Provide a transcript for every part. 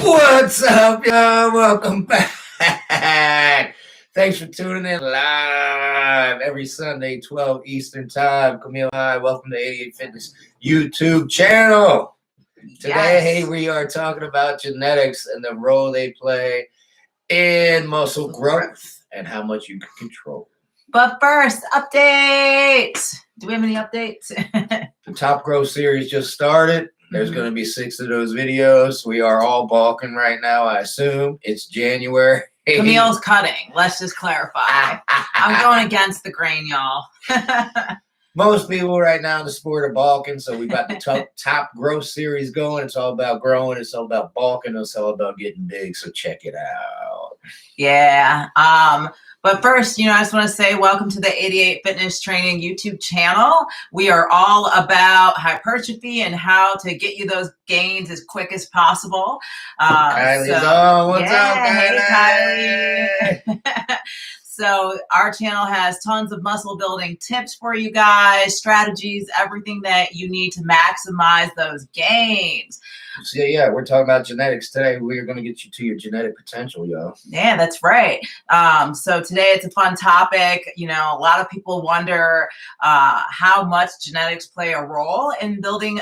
What's up, y'all? Welcome back. Thanks for tuning in live every Sunday, 12 Eastern Time. Camille, hi. Welcome to 88 Fitness YouTube channel. Today, we are talking about genetics and the role they play in muscle growth and how much you can control. But first, update. Do we have any updates? The Top Growth series just started. There's going to be 6 of those videos. We are all balking right now, I assume. It's January. Camille's cutting. Let's just clarify. I'm going against the grain, y'all. Most people right now in the sport are balking, so we've got the top Growth series going. It's all about growing. It's all about balking. It's all about getting big, so check it out. Yeah. But first, I just want to say welcome to the 88 Fitness Training YouTube channel. We are all about hypertrophy and how to get you those gains as quick as possible. Kylie's on. What's up, Kylie? Kylie. So our channel has tons of muscle building tips for you guys, strategies, everything that you need to maximize those gains. So yeah, we're talking about genetics today. We're going to get you to your genetic potential, y'all. Yeah, that's right. So today it's a fun topic. A lot of people wonder how much genetics play a role in building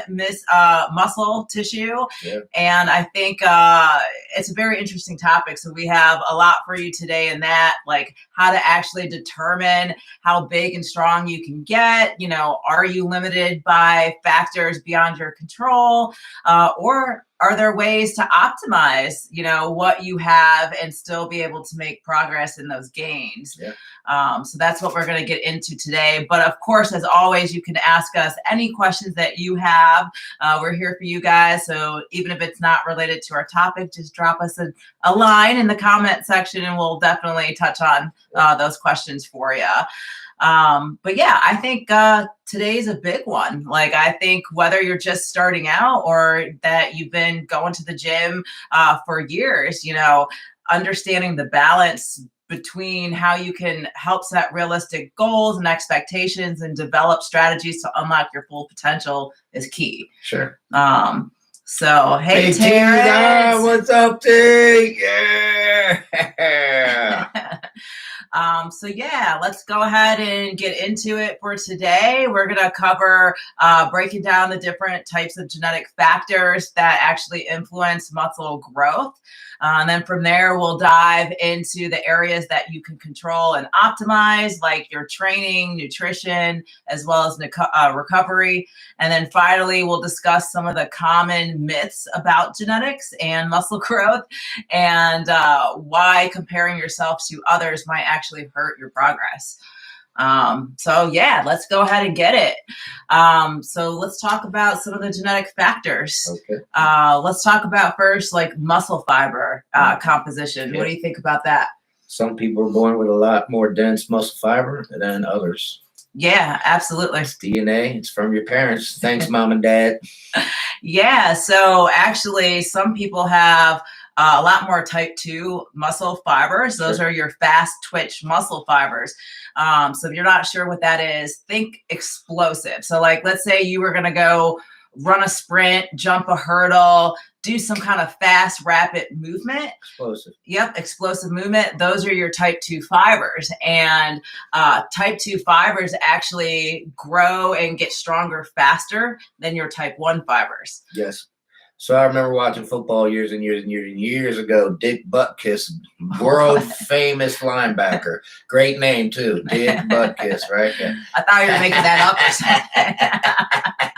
muscle tissue. Yeah. And I think it's a very interesting topic. So we have a lot for you today in that, like how to actually determine how big and strong you can get. Are you limited by factors beyond your control, or are there ways to optimize, what you have and still be able to make progress in those gains? Yeah. So that's what we're going to get into today. But of course, as always, you can ask us any questions that you have. We're here for you guys. So even if it's not related to our topic, just drop us a line in the comment section and we'll definitely touch on those questions for you. But yeah, I think today's a big one. Like, I think whether you're just starting out or that you've been going to the gym for years, understanding the balance between how you can help set realistic goals and expectations and develop strategies to unlock your full potential is key. Sure. So, hey, Terrence. What's up, T? Yeah. So yeah, let's go ahead and get into it for today. We're going to cover breaking down the different types of genetic factors that actually influence muscle growth. And then from there, we'll dive into the areas that you can control and optimize, like your training, nutrition, as well as recovery. And then finally, we'll discuss some of the common myths about genetics and muscle growth and why comparing yourself to others might actually hurt your progress. So yeah, let's go ahead and get it. So let's talk about some of the genetic factors. Okay. Let's talk about first, like muscle fiber composition. Yeah. What do you think about that? Some people are born with a lot more dense muscle fiber than others. Yeah, absolutely. It's DNA. It's from your parents. Thanks, mom and dad. Yeah. So actually, some people have a lot more type 2 muscle fibers. Those are your fast twitch muscle fibers. So if you're not sure what that is, think explosive. So like, let's say you were going to go run a sprint, jump a hurdle, do some kind of fast, rapid movement. Explosive. Yep, explosive movement. Those are your type 2 fibers. And type 2 fibers actually grow and get stronger faster than your type 1 fibers. Yes. So I remember watching football years and years and years and years ago. Dick Butkus, world famous linebacker. Great name too, Dick Butkus, right? Yeah. I thought you were making that up or something.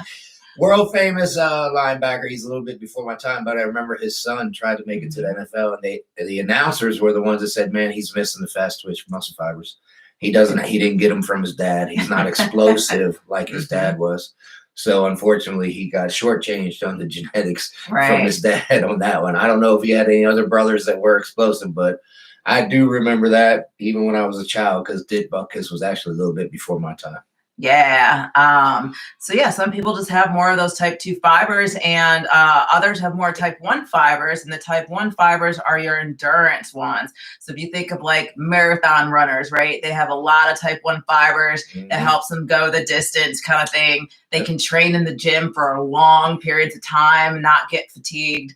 World famous linebacker. He's a little bit before my time, but I remember his son tried to make it to the NFL, and the announcers were the ones that said, "Man, he's missing the fast twitch muscle fibers. He didn't get them from his dad. He's not explosive like his dad was." So unfortunately, he got shortchanged on the genetics from his dad on that one. I don't know if he had any other brothers that were explosive, but I do remember that even when I was a child, because Dick Butkus was actually a little bit before my time. Yeah. So yeah, some people just have more of those type 2 fibers and others have more type 1 fibers, and the type 1 fibers are your endurance ones. So if you think of like marathon runners, right? They have a lot of type 1 fibers that helps them go the distance kind of thing. They can train in the gym for long periods of time and not get fatigued.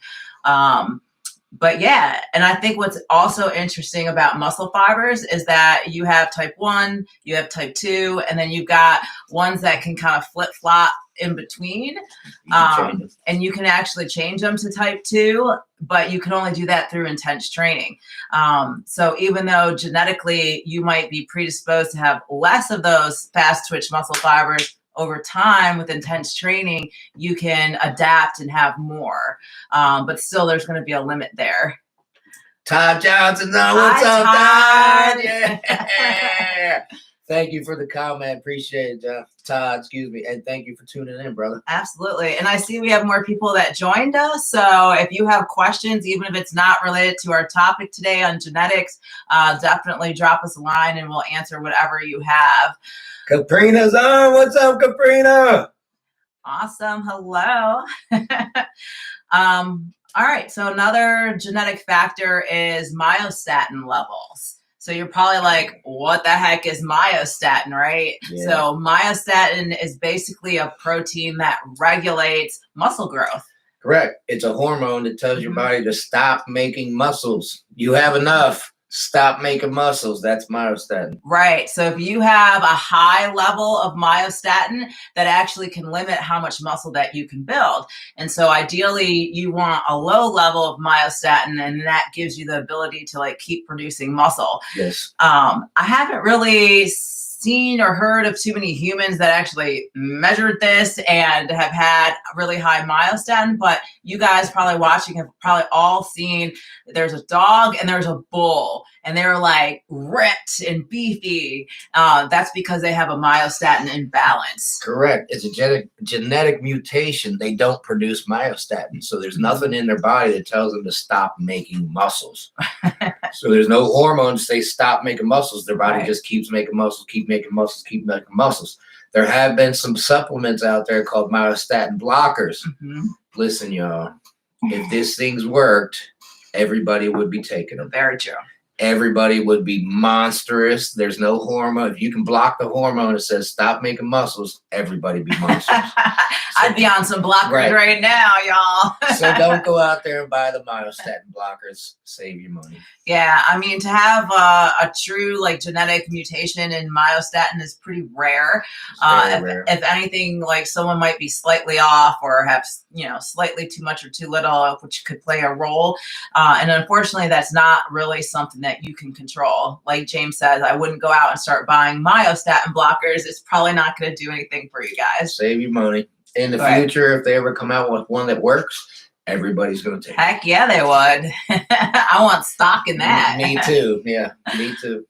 But yeah, and I think what's also interesting about muscle fibers is that you have type 1, you have type 2, and then you've got ones that can kind of flip flop in between. And you can actually change them to type 2, but you can only do that through intense training. So even though genetically you might be predisposed to have less of those fast twitch muscle fibers, over time with intense training, you can adapt and have more. But still, there's going to be a limit there. Todd Johnson, what's up, Todd? Yeah. Thank you for the comment. Appreciate it, Todd. Excuse me, and thank you for tuning in, brother. Absolutely. And I see we have more people that joined us. So if you have questions, even if it's not related to our topic today on genetics, definitely drop us a line and we'll answer whatever you have. Caprina's on. What's up, Caprina? Awesome. Hello. All right. So another genetic factor is myostatin levels. So you're probably like, what the heck is myostatin, right? Yeah. So myostatin is basically a protein that regulates muscle growth. Correct. It's a hormone that tells your body to stop making muscles. You have enough. Stop making muscles. That's myostatin. Right. So if you have a high level of myostatin, that actually can limit how much muscle that you can build. And so ideally you want a low level of myostatin, and that gives you the ability to like keep producing muscle. Yes. I haven't really seen or heard of too many humans that actually measured this and have had really high myostatin, but you guys probably watching have probably all seen there's a dog and there's a bull and they're like ripped and beefy. That's because they have a myostatin imbalance. Correct. It's a genetic mutation. They don't produce myostatin. So there's nothing in their body that tells them to stop making muscles. So there's no hormones. They stop making muscles. Their body just keeps making muscles, keep making muscles, keep making muscles. There have been some supplements out there called myostatin blockers. Listen, y'all, if this thing's worked, everybody would be taking them. Very true. Everybody would be monstrous. There's no hormone. If you can block the hormone that says stop making muscles, everybody be monstrous. I'd be on some blockers right now, y'all. So don't go out there and buy the myostatin blockers. Save your money. Yeah, I mean, to have a true like genetic mutation in myostatin is pretty rare. Rare. If anything, like someone might be slightly off or have slightly too much or too little, which could play a role. And unfortunately, that's not really something that you can control. Like James says, I wouldn't go out and start buying myostatin blockers. It's probably not going to do anything for you guys. Save your money. In the future, if they ever come out with one that works, everybody's going to take it. Heck yeah, they would. I want stock in that. Me too. Yeah, me too.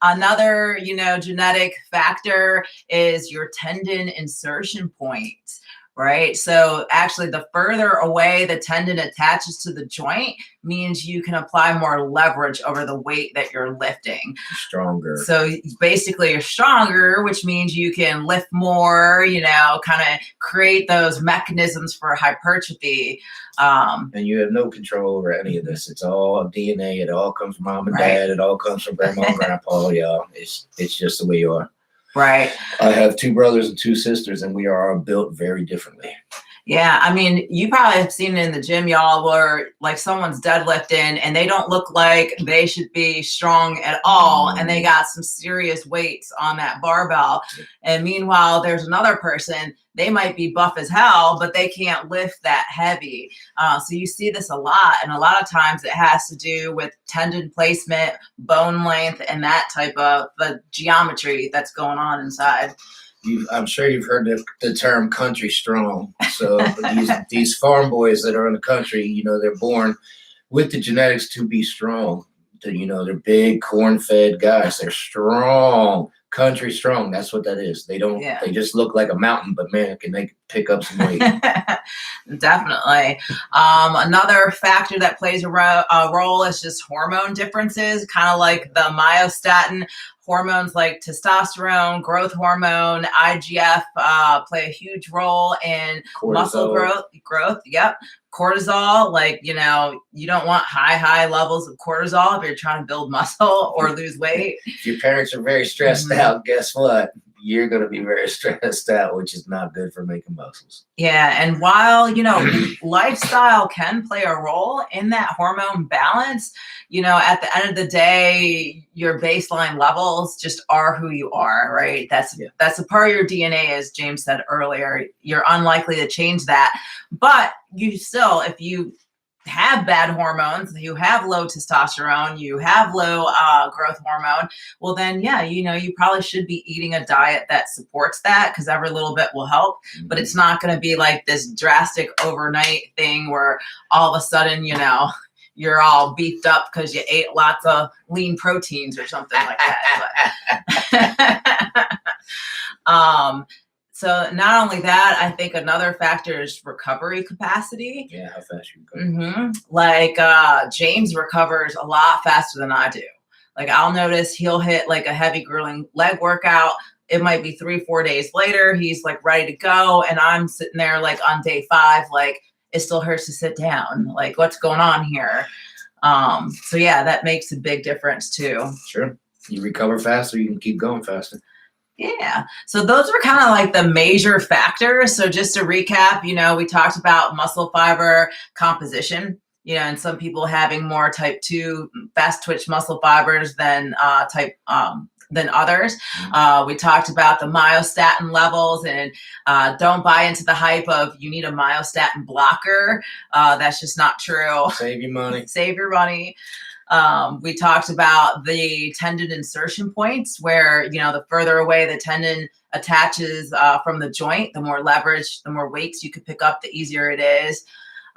Another, genetic factor is your tendon insertion point, right? So actually the further away the tendon attaches to the joint means you can apply more leverage over the weight that you're lifting. Stronger. So basically you're stronger, which means you can lift more, kind of create those mechanisms for hypertrophy. And you have no control over any of this. It's all DNA. It all comes from mom and dad. It all comes from grandma and grandpa, y'all. It's just the way you are. Right. I have 2 brothers and 2 sisters, and we are all built very differently. Yeah, I mean, you probably have seen it in the gym, y'all, where like someone's deadlifting and they don't look like they should be strong at all, and they got some serious weights on that barbell. And meanwhile, there's another person, they might be buff as hell, but they can't lift that heavy. So you see this a lot, and a lot of times it has to do with tendon placement, bone length, and that type of the geometry that's going on inside. I'm sure you've heard the term country strong. So these farm boys that are in the country, they're born with the genetics to be strong. They're big corn-fed guys. They're strong, country strong. That's what that is. They don't. Yeah. They just look like a mountain, but man, can they pick up some weight? Definitely. Another factor that plays a role is just hormone differences, kind of like the myostatin. Hormones like testosterone, growth hormone, IGF play a huge role in muscle growth. Yep. Cortisol, like, you don't want high levels of cortisol if you're trying to build muscle or lose weight. If your parents are very stressed out, guess what? you're going to be very stressed out, which is not good for making muscles. Yeah, and while, lifestyle can play a role in that hormone balance, at the end of the day, your baseline levels just are who you are, right? That's a part of your DNA, as James said earlier. You're unlikely to change that. But you still, if you have bad hormones, you have low testosterone, you have low growth hormone, well then, yeah, you probably should be eating a diet that supports that, because every little bit will help. But it's not going to be like this drastic overnight thing where all of a sudden, you're all beefed up because you ate lots of lean proteins or something like that. So not only that, I think another factor is recovery capacity. Yeah, how fast you recover. Like James recovers a lot faster than I do. Like I'll notice he'll hit like a heavy grueling leg workout. It might be 3-4 days later. He's like ready to go. And I'm sitting there like on day 5, like it still hurts to sit down. Like what's going on here? So yeah, that makes a big difference too. Sure. You recover faster, you can keep going faster. Yeah. So those were kind of like the major factors. So just to recap, we talked about muscle fiber composition, and some people having more type 2 fast twitch muscle fibers than than others. We talked about the myostatin levels, and don't buy into the hype of you need a myostatin blocker. That's just not true. Save your money. Save your money. We talked about the tendon insertion points, where, the further away the tendon attaches from the joint, the more leverage, the more weights you could pick up, the easier it is.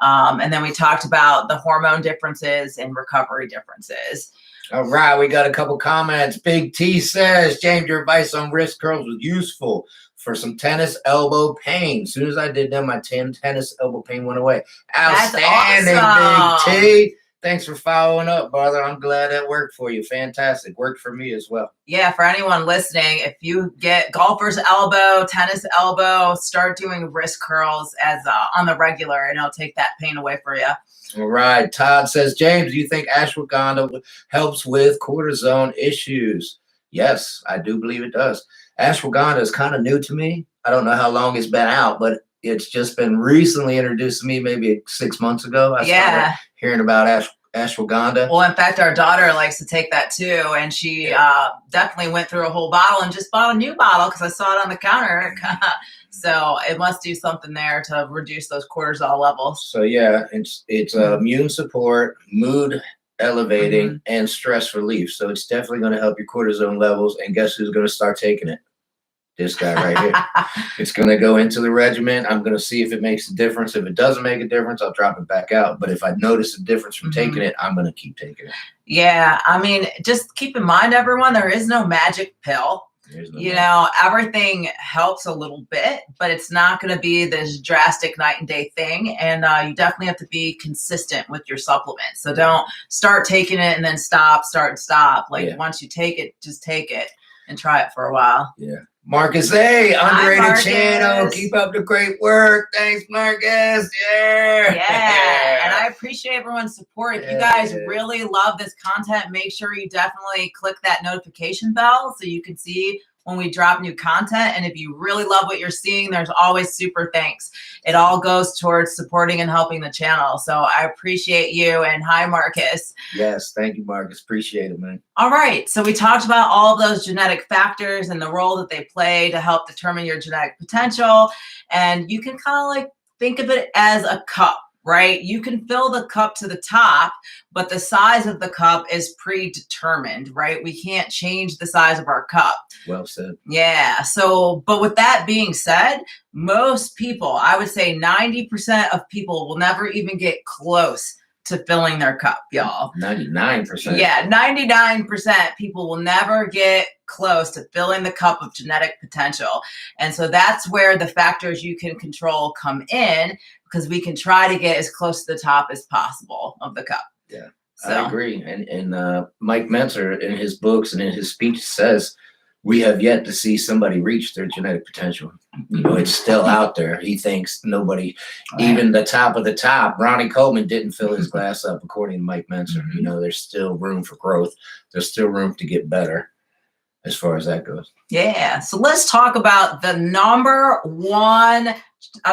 And then we talked about the hormone differences and recovery differences. All right, we got a couple comments. Big T says, James, your advice on wrist curls was useful for some tennis elbow pain. As soon as I did them, my tennis elbow pain went away. Outstanding, awesome. Big T. Thanks for following up, brother. I'm glad that worked for you. Fantastic. Worked for me as well. Yeah, for anyone listening, if you get golfer's elbow, tennis elbow, start doing wrist curls as on the regular, and it'll take that pain away for you. All right. Todd says, James, do you think ashwagandha helps with cortisone issues? Yes, I do believe it does. Ashwagandha is kind of new to me. I don't know how long it's been out, but it's just been recently introduced to me, maybe 6 months ago. I started hearing about ashwagandha. Well, in fact, our daughter likes to take that too, and she definitely went through a whole bottle and just bought a new bottle because I saw it on the counter. So it must do something there to reduce those cortisol levels. So yeah, it's immune support, mood elevating, and stress relief. So it's definitely going to help your cortisone levels. And guess who's going to start taking it? This guy right here. It's going to go into the regimen. I'm going to see if it makes a difference. If it doesn't make a difference, I'll drop it back out. But if I notice a difference from taking it, I'm going to keep taking it. Yeah. I mean, just keep in mind, everyone, there is no magic pill. Everything helps a little bit, but it's not going to be this drastic night and day thing. And you definitely have to be consistent with your supplements. So don't start taking it and then start and stop. Once you take it, just take it and try it for a while. Yeah. Marcus A, underrated channel. Keep up the great work. Thanks, Marcus. Yeah. And I appreciate everyone's support. If you guys really love this content, make sure you definitely click that notification bell so you can see when we drop new content. And if you really love what you're seeing, there's always super thanks. It all goes towards supporting and helping the channel. So I appreciate you. And hi, Marcus. Yes, thank you, Marcus. Appreciate it, man. All right. So we talked about all of those genetic factors and the role that they play to help determine your genetic potential. And you can kind of like think of it as a cup. Right? You can fill the cup to the top, but the size of the cup is predetermined, right? We can't change the size of our cup. Well said. Yeah. So, but with that being said, most people, I would say 90% of people will never even get close to filling their cup, y'all. 99%. Yeah, 99% people will never get close to filling the cup of genetic potential. And so that's where the factors you can control come in, because we can try to get as close to the top as possible of the cup. Yeah, so. I agree. And Mike Mentzer in his books and in his speech says, we have yet to see somebody reach their genetic potential. It's still out there. He thinks nobody, even the top of the top, Ronnie Coleman didn't fill his glass up, according to Mike Mentzer. There's still room for growth. There's still room to get better. as far as that goes. Yeah. So let's talk about the number one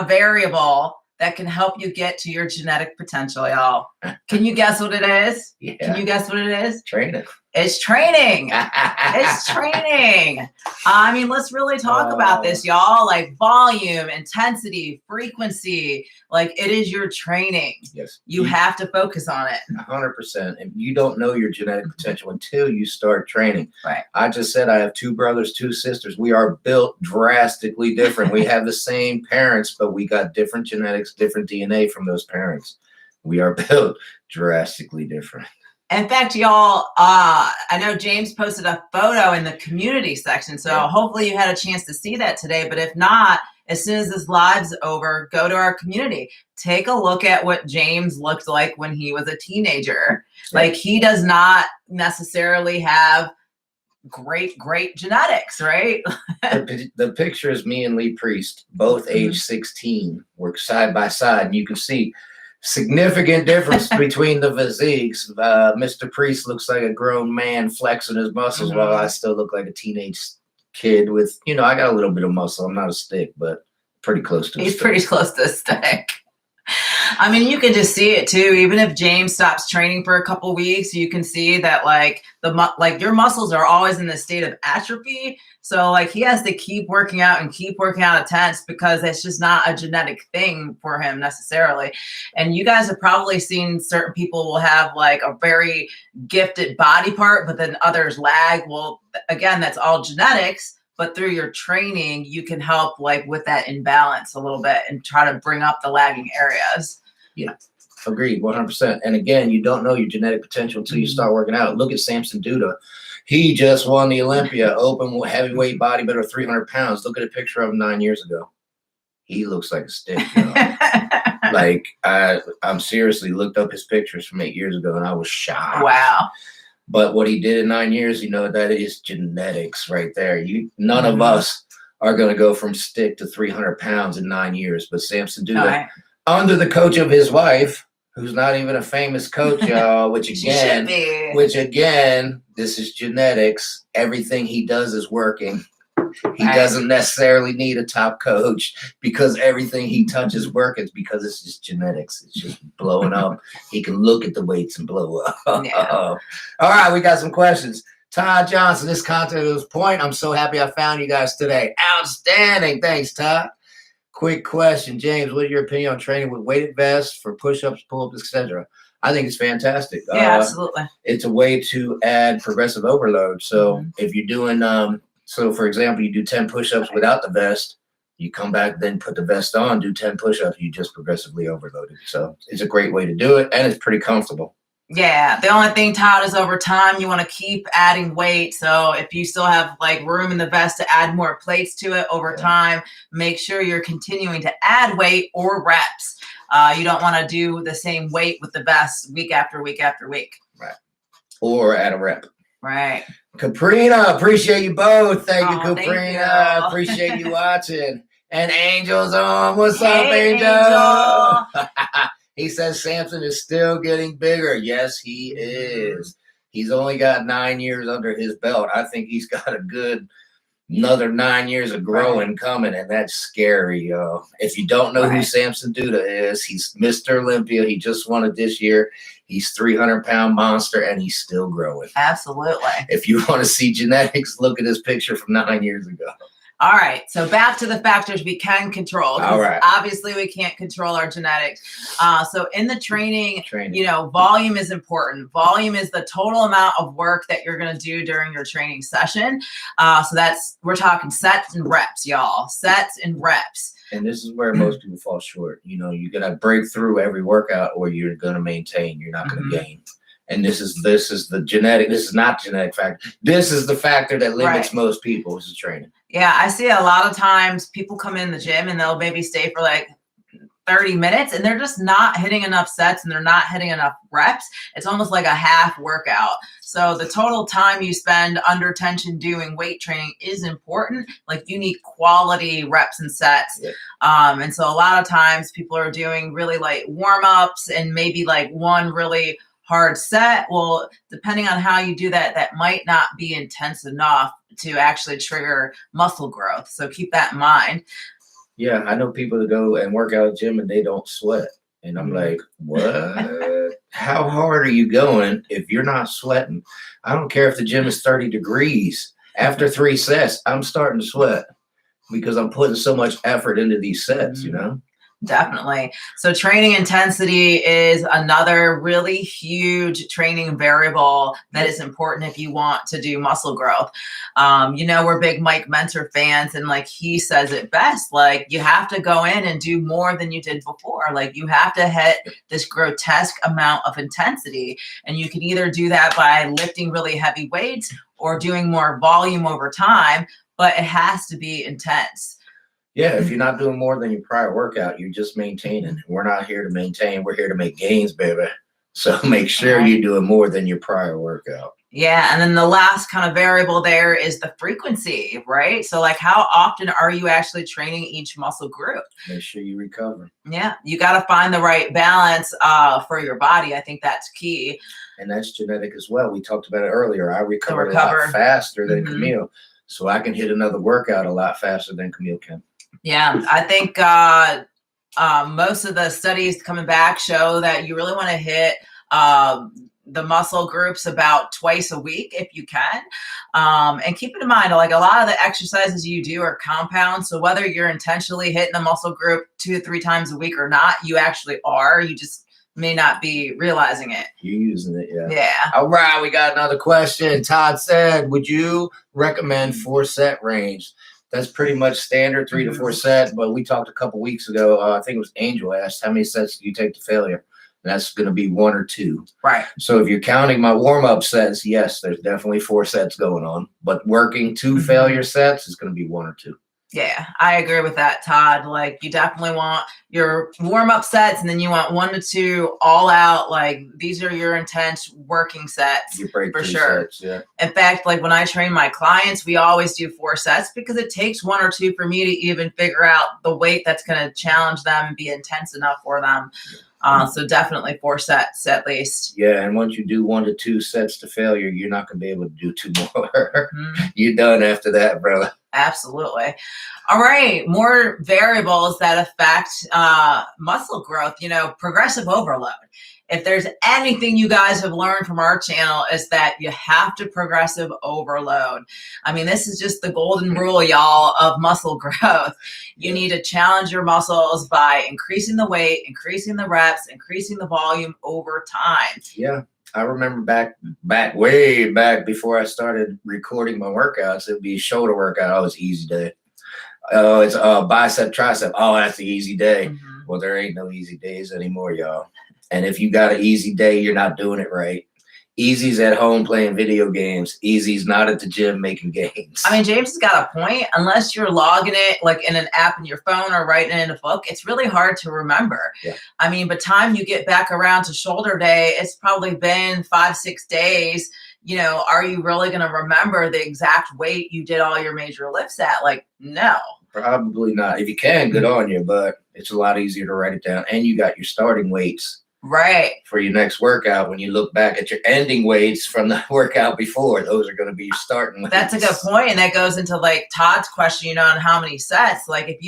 variable that can help you get to your genetic potential, y'all. Can you guess what it is? Yeah. Can you guess what it is? Training. It's training. It's training. I mean, let's really talk about this, y'all. Like volume, intensity, frequency. Like it is your training. Yes. You have to focus on it. 100%. And you don't know your genetic potential until you start training. Right. I just said I have 2 brothers, 2 sisters. We are built drastically different. We have the same parents, but we got different genetics, different DNA from those parents. We are built drastically different. In fact, y'all, I know James posted a photo in the community section, so hopefully you had a chance to see that today. But if not, as soon as this live's over, go to our community. Take a look at what James looked like when he was a teenager. Yeah. Like, he does not necessarily have great genetics, right? The picture is me and Lee Priest, both age 16. We're side by side, and you can see significant difference between the physiques. Mr. Priest looks like a grown man flexing his muscles while I still look like a teenage kid with, I got a little bit of muscle. I'm not a stick, but pretty close to a stick. He's pretty close to a stick. I mean, you can just see it too. Even if James stops training for a couple weeks, you can see that like your muscles are always in the state of atrophy. So like he has to keep working out intense because it's just not a genetic thing for him necessarily. And you guys have probably seen certain people will have like a very gifted body part, but then others lag. Well, again, that's all genetics. But through your training, you can help like with that imbalance a little bit and try to bring up the lagging areas. Yeah, agreed, 100%. And again, you don't know your genetic potential until you start working out. Look at Samson Duda. He just won the Olympia Open heavyweight bodybuilder, 300 pounds. Look at a picture of him 9 years ago. He looks like a stick. Like I'm seriously looked up his pictures from 8 years ago, and I was shocked. Wow. But what he did in 9 years, that is genetics right there. None of us are going to go from stick to 300 pounds in 9 years. But Samson Duda, under the coach of his wife, who's not even a famous coach, y'all, which again, this is genetics. Everything he does is working. He doesn't necessarily need a top coach because everything he touches works because it's just genetics. It's just blowing up. He can look at the weights and blow up. Yeah. All right, we got some questions. Todd Johnson, this content was point. I'm so happy I found you guys today. Outstanding. Thanks, Todd. Quick question, James. What is your opinion on training with weighted vests for push-ups, pull-ups, etc.? I think it's fantastic. Yeah, absolutely. It's a way to add progressive overload. So if you're doing so, for example, you do 10 push-ups without the vest, you come back, then put the vest on, do 10 push-ups, you just progressively overloaded. So it's a great way to do it, and it's pretty comfortable. Yeah, the only thing, Todd, is over time, you want to keep adding weight. So if you still have like room in the vest to add more plates to it over time, make sure you're continuing to add weight or reps. You don't want to do the same weight with the vest week after week after week. Right. Or add a rep. Right. Caprina, appreciate you both. Thank you, Caprina. Thank you. Appreciate you watching. And Angel's on. What's up, Angel? He says Samson is still getting bigger. Yes, he is. He's only got 9 years under his belt. I think he's got a good another 9 years of growing coming, and that's scary. If you don't know who Samson Duda is, he's Mr. Olympia. He just won it this year. He's 300-pound monster, and he's still growing. Absolutely. If you want to see genetics, look at his picture from 9 years ago. All right. So back to the factors we can control. All right. Obviously, we can't control our genetics. So in the training, volume is important. Volume is the total amount of work that you're going to do during your training session. So we're talking sets and reps, y'all. Sets and reps. And this is where most people fall short. You got to break through every workout, or you're going to maintain. You're not going to gain. And this is the genetic. This is not genetic factor. This is the factor that limits most people. This is training. Yeah, I see a lot of times people come in the gym and they'll maybe stay for like 30 minutes and they're just not hitting enough sets and they're not hitting enough reps. It's almost like a half workout. So the total time you spend under tension doing weight training is important. Like you need quality reps and sets. Yeah. And so a lot of times people are doing really light warm-ups and maybe like one really hard set. Well, depending on how you do that, that might not be intense enough to actually trigger muscle growth. So keep that in mind. Yeah, I know people that go and work out at gym and they don't sweat. And I'm like, what? How hard are you going if you're not sweating? I don't care if the gym is 30 degrees. After 3 sets, I'm starting to sweat because I'm putting so much effort into these sets, you know? Definitely. So training intensity is another really huge training variable that is important if you want to do muscle growth. We're big Mike Mentor fans, and like he says it best, like you have to go in and do more than you did before. Like you have to hit this grotesque amount of intensity, and you can either do that by lifting really heavy weights or doing more volume over time, but it has to be intense. Yeah, if you're not doing more than your prior workout, you're just maintaining. We're not here to maintain. We're here to make gains, baby. So make sure you're doing more than your prior workout. Yeah. And then the last kind of variable there is the frequency, right? So like how often are you actually training each muscle group? Make sure you recover. Yeah. You got to find the right balance for your body. I think that's key. And that's genetic as well. We talked about it earlier. I recover a lot faster than Camille. So I can hit another workout a lot faster than Camille can. Yeah, I think most of the studies coming back show that you really want to hit the muscle groups about twice a week if you can. And keep in mind, like a lot of the exercises you do are compound. So whether you're intentionally hitting the muscle group 2 to 3 times a week or not, you actually are. You just may not be realizing it. You're using it, yeah. Yeah. All right, we got another question. Todd said, would you recommend 4-set range? That's pretty much standard, 3 to 4 sets. But we talked a couple weeks ago. I think it was Angel asked, how many sets do you take to failure? And that's going to be 1 or 2. Right. So if you're counting my warm-up sets, yes, there's definitely 4 sets going on. But working 2 failure sets is going to be 1 or 2. Yeah, I agree with that, Todd. Like you definitely want your warm-up sets, and then you want 1 to 2 all out. Like these are your intense working sets for sure. Sets, yeah. In fact, like when I train my clients, we always do 4 sets because it takes 1 or 2 for me to even figure out the weight that's going to challenge them and be intense enough for them. So definitely 4 sets at least. Yeah, and once you do 1 to 2 sets to failure, you're not going to be able to do 2 more. You're done after that, brother. Absolutely. All right. More variables that affect muscle growth, progressive overload. If there's anything you guys have learned from our channel is that you have to progressive overload. I mean, this is just the golden rule, y'all, of muscle growth. You need to challenge your muscles by increasing the weight, increasing the reps, increasing the volume over time. Yeah. I remember way back before I started recording my workouts, it'd be shoulder workout. Oh, it's easy day. Oh, it's bicep, tricep. Oh, that's the easy day. Well, there ain't no easy days anymore, y'all. And if you got an easy day, you're not doing it right. Easy's at home playing video games. Easy's not at the gym making gains. I mean, James has got a point. Unless you're logging it like in an app in your phone or writing it in a book, it's really hard to remember. Yeah. I mean, by the time you get back around to shoulder day, it's probably been 5-6 days. Are you really going to remember the exact weight you did all your major lifts at? Like, no. Probably not. If you can, good on you, but it's a lot easier to write it down. And you got your starting weights. Right. For your next workout, when you look back at your ending weights from the workout before, those are going to be your starting weights. That's a good point. And that goes into like Todd's question, on how many sets. Like if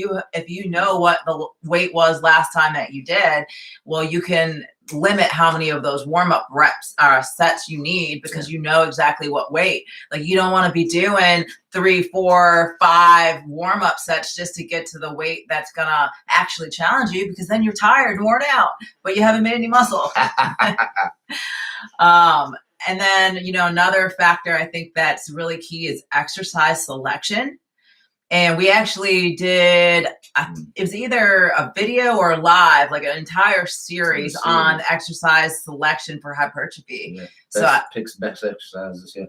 you know what the weight was last time that you did, well, you can limit how many of those warm-up reps sets you need because you know exactly what weight. Like you don't want to be doing 3, 4, 5 warm-up sets just to get to the weight that's gonna actually challenge you, because then you're tired and worn out, but you haven't made any muscle. And then another factor I think that's really key is exercise selection. And we actually did, it was either a video or live, like an entire series on exercise selection for hypertrophy. Yeah, picks best exercises, yeah.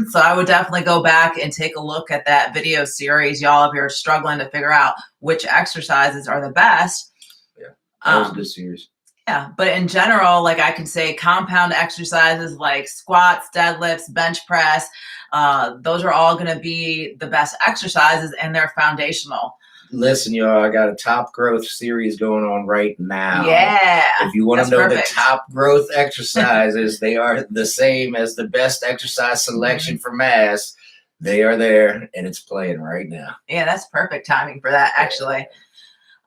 So I would definitely go back and take a look at that video series, y'all, if you're struggling to figure out which exercises are the best. Yeah, that was a good series. Yeah, but in general, like I can say compound exercises like squats, deadlifts, bench press, those are all going to be the best exercises and they're foundational. Listen, y'all, I got a top growth series going on right now. Yeah. If you want to know perfect. the top growth exercises, they are the same as the best exercise selection for mass. They are there, and it's playing right now. Yeah, that's perfect timing for that, actually.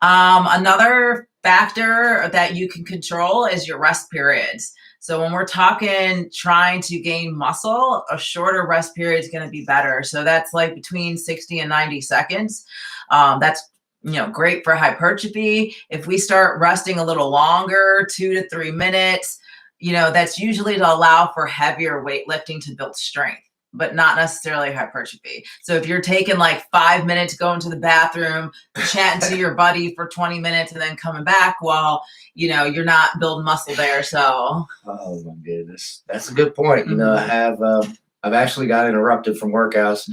Another factor that you can control is your rest periods. So when we're talking trying to gain muscle, a shorter rest period is going to be better. So that's like between 60 and 90 seconds. That's great for hypertrophy. If we start resting a little longer, 2 to 3 minutes, that's usually to allow for heavier weightlifting to build strength, but not necessarily hypertrophy. So if you're taking like 5 minutes going to the bathroom, chatting to your buddy for 20 minutes and then coming back, well, you're not building muscle there. So. Oh my goodness. That's a good point. I've actually got interrupted from workouts.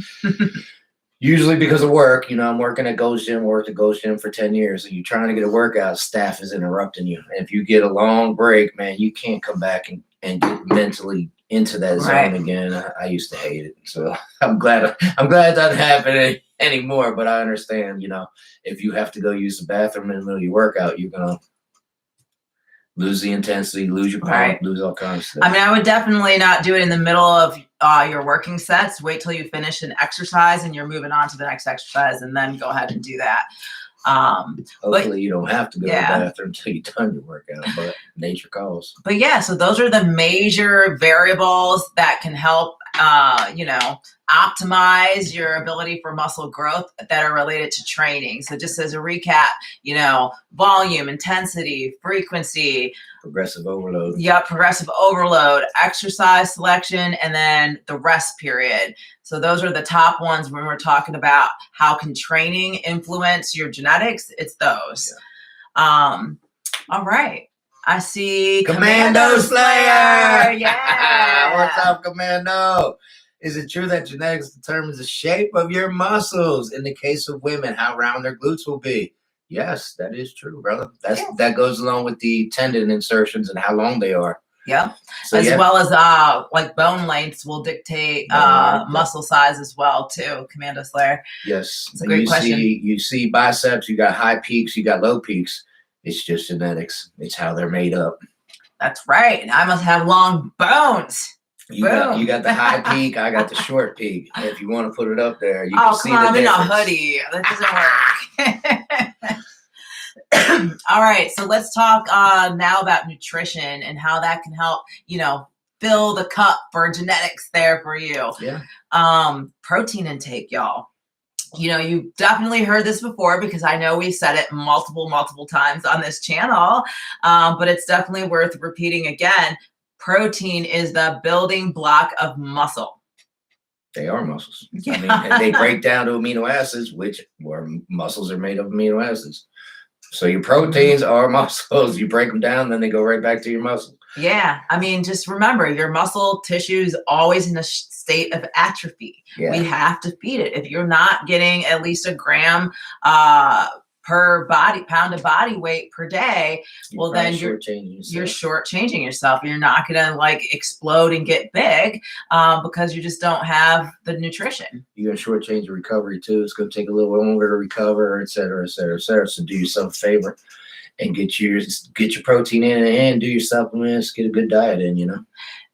Usually because of work, I'm working at Gold's Gym, worked at Gold's Gym for 10 years, and you're trying to get a workout, staff is interrupting you. And if you get a long break, man, you can't come back and get mentally into that zone again. I used to hate it. So I'm glad it doesn't happen anymore, but I understand, if you have to go use the bathroom in the middle of your workout, you're going to lose the intensity, lose your power, lose all kinds of stuff. I mean, I would definitely not do it in the middle of your working sets. Wait till you finish an exercise and you're moving on to the next exercise, and then go ahead and do that. Hopefully you don't have to go to the bathroom until you've done your workout, but nature calls. But yeah, so those are the major variables that can help, optimize your ability for muscle growth that are related to training. So just as a recap, volume, intensity, frequency, progressive overload. Yep, progressive overload, exercise selection, and then the rest period. So those are the top ones when we're talking about how can training influence your genetics. It's those. Yeah. All right. I see Commando Slayer. Yeah. What's up, Commando? Is it true that genetics determines the shape of your muscles? In the case of women, how round their glutes will be? Yes, that is true, brother. That goes along with the tendon insertions and how long they are. Yeah. So, well as like bone lengths will dictate muscle size as well too. Commando Slayer. Yes. It's a great question. You see biceps, you got high peaks, you got low peaks. It's just genetics. It's how they're made up. That's right. And I must have long bones. You got the high peak. I got the short peak. If you want to put it up there, you can see the difference. I'm in a hoodie. That doesn't work. All right. So let's talk now about nutrition and how that can help, fill the cup for genetics there for you. Yeah. Protein intake, y'all. You've definitely heard this before because I know we've said it multiple times on this channel, but it's definitely worth repeating again. Protein is the building block of muscle. They are muscles. Yeah. I mean, they break down to amino acids, where muscles are made of amino acids. So your proteins are muscles. You break them down, then they go right back to your muscle. Yeah. I mean, just remember, your muscle tissue is always in a state of atrophy. Yeah. We have to feed it. If you're not getting at least a gram per pound of body weight per day, well, then you're shortchanging yourself. You're not going to explode and get big because you just don't have the nutrition. You're going to shortchange your recovery too. It's going to take a little longer to recover, et cetera, et cetera, et cetera. So do yourself a favor and get your protein in and do your supplements, get a good diet in,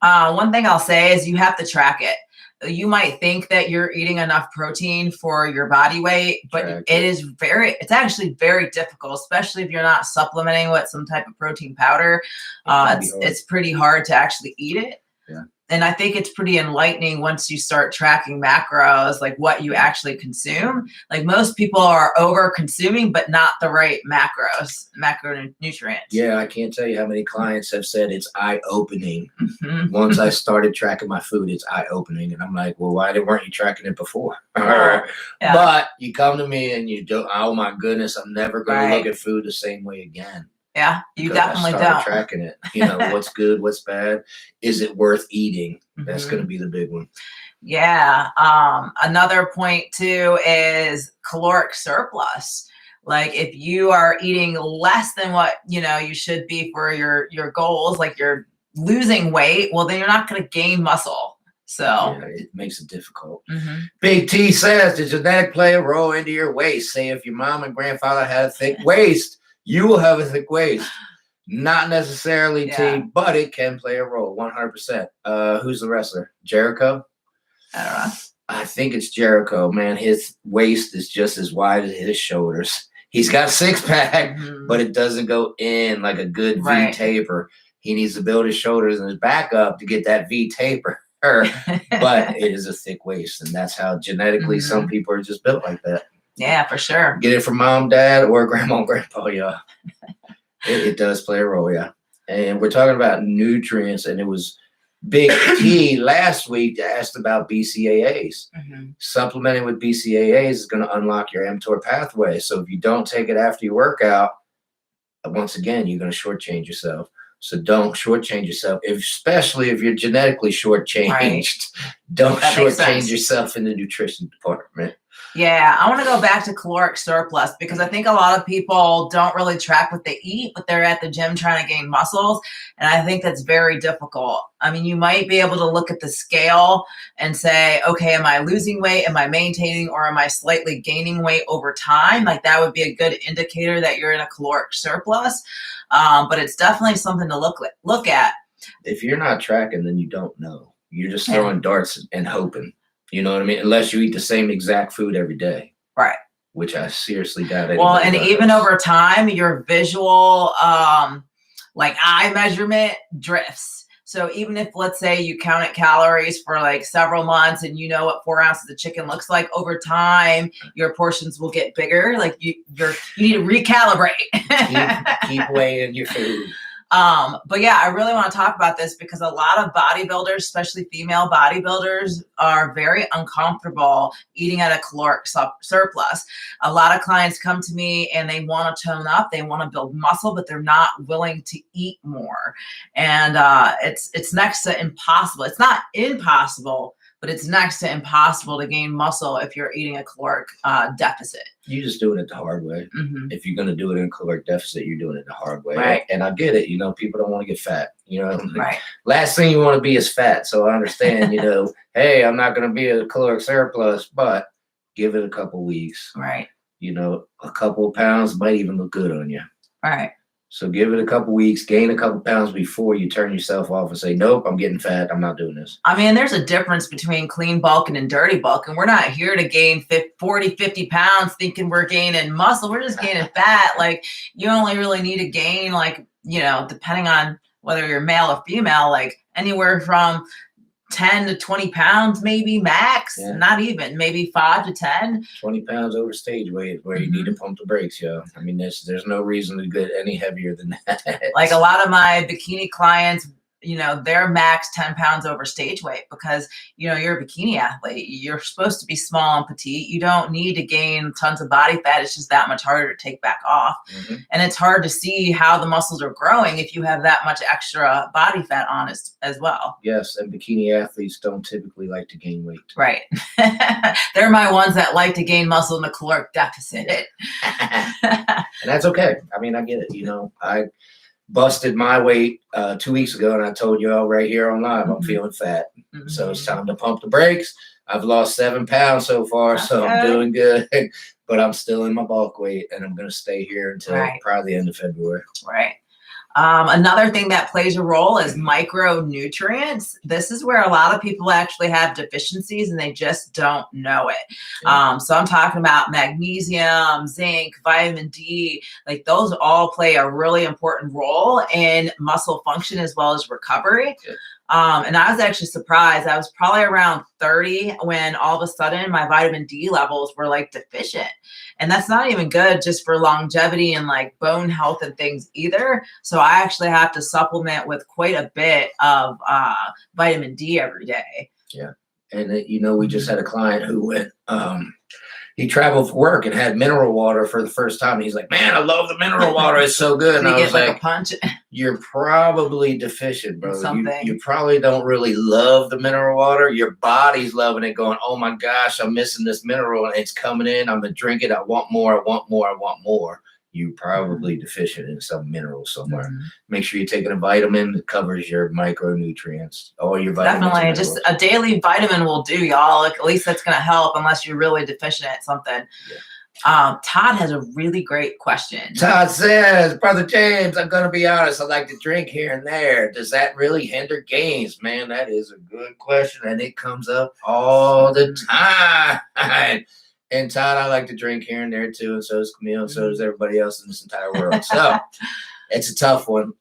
One thing I'll say is you have to track it. You might think that you're eating enough protein for your body weight, but it's actually very difficult, especially if you're not supplementing with some type of protein powder. It's pretty hard to actually eat it. Yeah. And I think it's pretty enlightening once you start tracking macros, like what you actually consume. Like most people are over consuming, but not the right macronutrients. Yeah, I can't tell you how many clients have said it's eye-opening. Mm-hmm. Once I started tracking my food, it's eye-opening. And I'm like, well, why weren't you tracking it before? Yeah. But you come to me and you do, oh my goodness, I'm never going to look at food the same way again. Yeah, you definitely don't. Tracking it. What's good, what's bad. Is it worth eating? Mm-hmm. That's going to be the big one. Yeah. Another point too is caloric surplus. Like if you are eating less than what, you should be for your goals, like you're losing weight, well, then you're not going to gain muscle. So yeah, it makes it difficult. mhm. Big T says, does genetic play a role into your waist? Say if your mom and grandfather had a thick waist, you will have a thick waist. Not necessarily Yeah. T, but it can play a role, 100%. Who's the wrestler? Jericho? I don't know. I think it's Jericho, man. His waist is just as wide as his shoulders. He's got a six-pack, but it doesn't go in like a good V taper. He needs to build his shoulders and his back up to get that V taper. But it is a thick waist, and that's how genetically some people are just built like that. Yeah, for sure. Get it from mom, dad, or grandma and grandpa, yeah. It does play a role, yeah. And we're talking about nutrients, and it was Big T last week asked about BCAAs. Supplementing with BCAAs is going to unlock your mTOR pathway. So if you don't take it after your workout, once again, you're going to shortchange yourself. So don't shortchange yourself, especially if you're genetically shortchanged. Right. Don't shortchange yourself in the nutrition department. Yeah, I want to go back to caloric surplus because I think a lot of people don't really track what they eat, but they're at the gym trying to gain muscles. And I think that's very difficult. I mean, you might be able to look at the scale and say, okay, am I losing weight? Am I maintaining, or am I slightly gaining weight over time? Like that would be a good indicator that you're in a caloric surplus. But it's definitely something to look at. If you're not tracking, then you don't know. You're just throwing darts and hoping. You know what I mean? Unless you eat the same exact food every day. Right. Which I seriously doubt. Well, and even over time, your visual, like eye measurement drifts. So even if, let's say, you counted calories for like several months and you know what 4 ounces of chicken looks like, over time, your portions will get bigger. Like you need to recalibrate. keep weighing your food. But yeah, I really want to talk about this because a lot of bodybuilders, especially female bodybuilders, are very uncomfortable eating at a caloric surplus. A lot of clients come to me and they want to tone up, they want to build muscle, but they're not willing to eat more. And it's next to impossible. It's not impossible, but it's next to impossible to gain muscle if you're eating a caloric deficit. You're just doing it the hard way. If you're going to do it in a caloric deficit, you're doing it the hard way. Right. And I get it. You know, people don't want to get fat. You know, last thing you want to be is fat. So I understand, you know, hey, I'm not going to be a caloric surplus, but give it a couple weeks. Right. You know, a couple of pounds might even look good on you. Right. So give it a couple weeks, gain a couple pounds before you turn yourself off and say, nope, I'm getting fat. I'm not doing this. I mean, there's a difference between clean bulking and dirty bulking. We're not here to gain 40, 50 pounds thinking we're gaining muscle. We're just gaining fat. Like you only really need to gain, like, you know, depending on whether you're male or female, like anywhere from 10 to 20 pounds, maybe max, not even, maybe 5 to 10. 20 pounds over stage weight where you need to pump the brakes, yo. I mean, there's no reason to get any heavier than that. Like a lot of my bikini clients, you know, they're max 10 pounds over stage weight because, you know, you're a bikini athlete. You're supposed to be small and petite. You don't need to gain tons of body fat. It's just that much harder to take back off. And it's hard to see how the muscles are growing if you have that much extra body fat on as well. Yes, and bikini athletes don't typically like to gain weight. Right. They're my ones that like to gain muscle in a caloric deficit. And that's okay. I mean, I get it. You know, I busted my weight 2 weeks ago, and I told you all right here on live, I'm feeling fat. So it's time to pump the brakes. I've lost 7 pounds so far, so I'm doing good. But I'm still in my bulk weight, and I'm going to stay here until probably the end of February. Right. Another thing that plays a role is micronutrients. This is where a lot of people actually have deficiencies and they just don't know it. So I'm talking about magnesium, zinc, vitamin D, like those all play a really important role in muscle function as well as recovery. And I was actually surprised. I was probably around 30 when all of a sudden my vitamin D levels were like deficient. And that's not even good just for longevity and like bone health and things either. So I actually have to supplement with quite a bit of vitamin D every day. Yeah. And, you know, we just had a client who went, he traveled for work and had mineral water for the first time. And he's like, man, I love the mineral water. It's so good. And I was like, a punch? You're probably deficient, bro. You probably don't really love the mineral water. Your body's loving it, going, oh my gosh, I'm missing this mineral and it's coming in. I'm going to drink it. I want more. I want more. I want more. you're probably deficient in some mineral somewhere. Mhm. Make sure you're taking a vitamin that covers your micronutrients, all your vitamins. Definitely, and just minerals. a daily vitamin will do, y'all. Like, at least that's gonna help, unless you're really deficient at something. Yeah. Todd has a really great question. Todd says, Brother James, I'm going to be honest. I like to drink here and there. Does that really hinder gains? Man, that is a good question. And it comes up all the time. And Todd, I like to drink here and there too. And so does Camille. And so does everybody else in this entire world. So it's a tough one.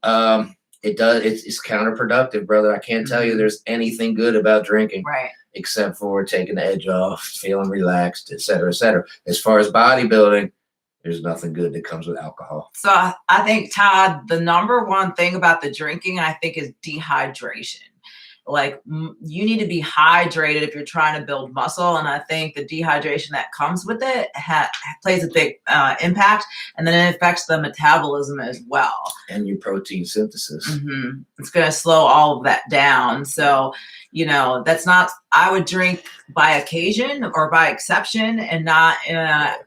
It's counterproductive, brother. I can't tell you there's anything good about drinking. Right. Except for taking the edge off, feeling relaxed, et cetera, et cetera. As far as bodybuilding, there's nothing good that comes with alcohol. So I think, Todd, the number one thing about the drinking, I think, is dehydration. Like, you need to be hydrated if you're trying to build muscle. And I think the dehydration that comes with it plays a big impact. And then it affects the metabolism as well. And your protein synthesis. Mm-hmm. It's going to slow all of that down. So, that's not, I would drink by occasion or by exception and not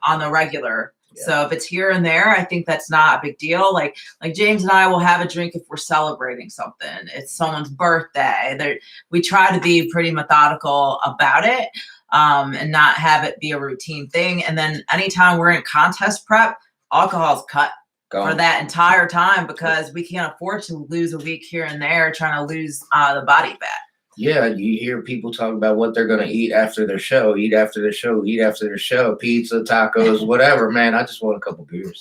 on the regular. Yeah. So if it's here and there, I think that's not a big deal. Like James and I will have a drink if we're celebrating something. It's someone's birthday. We try to be pretty methodical about it and not have it be a routine thing. And then anytime we're in contest prep, alcohol's cut for that entire time because we can't afford to lose a week here and there trying to lose the body fat. Yeah, you hear people talk about what they're going to eat after their show, eat after their show, pizza, tacos, whatever. Man, I just want a couple beers.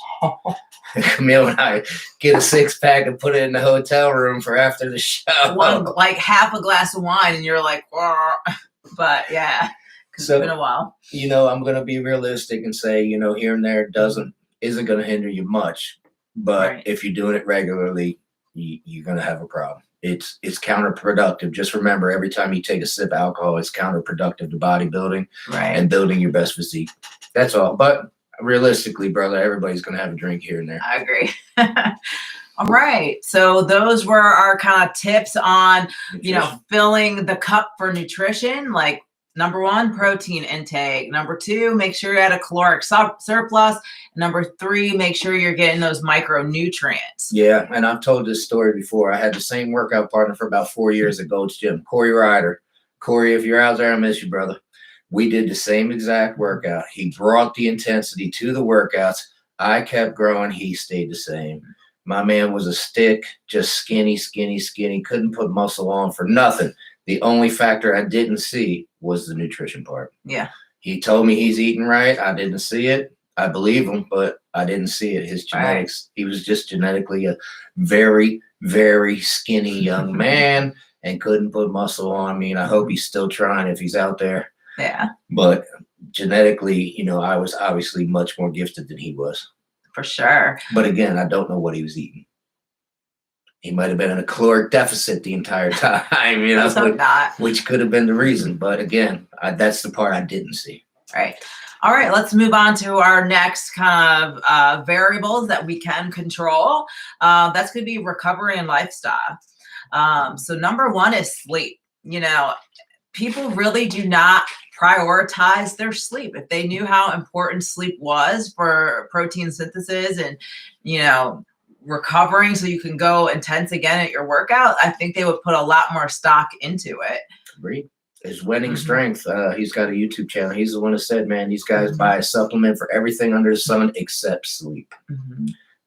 Camille and I get a 6-pack and put it in the hotel room for after the show. Like half a glass of wine, and you're like, whoa. But yeah, because it's been a while. I'm going to be realistic and say, here and there isn't going to hinder you much. But if you're doing it regularly, you're going to have a problem. It's counterproductive. Just remember, every time you take a sip of alcohol, it's counterproductive to bodybuilding and building your best physique. That's all. But realistically, brother, everybody's going to have a drink here and there. I agree. All right. So those were our kind of tips on, filling the cup for nutrition. Like, number 1, protein intake. Number 2, make sure you're at a caloric surplus. Number 3, make sure you're getting those micronutrients. Yeah, and I've told this story before. I had the same workout partner for about 4 years at Gold's Gym, Corey Ryder. Corey, if you're out there, I miss you, brother. We did the same exact workout. He brought the intensity to the workouts. I kept growing. He stayed the same. My man was a stick, just skinny, couldn't put muscle on for nothing. The only factor I didn't see was the nutrition part. Yeah. He told me he's eating right. I didn't see it. I believe him, but I didn't see it. His genetics, He was just genetically a very, very skinny young man and couldn't put muscle on. I mean, I hope he's still trying if he's out there. Yeah. But genetically, I was obviously much more gifted than he was. For sure. But again, I don't know what he was eating. He might have been in a caloric deficit the entire time, which could have been the reason. But again, that's the part I didn't see. Right. All right. Let's move on to our next kind of variables that we can control. That's going to be recovery and lifestyle. So number 1 is sleep. People really do not prioritize their sleep. If they knew how important sleep was for protein synthesis and, recovering so you can go intense again at your workout, I think they would put a lot more stock into it. Agreed. His winning strength. He's got a YouTube channel. He's the one that said, man, these guys buy a supplement for everything under the sun except sleep.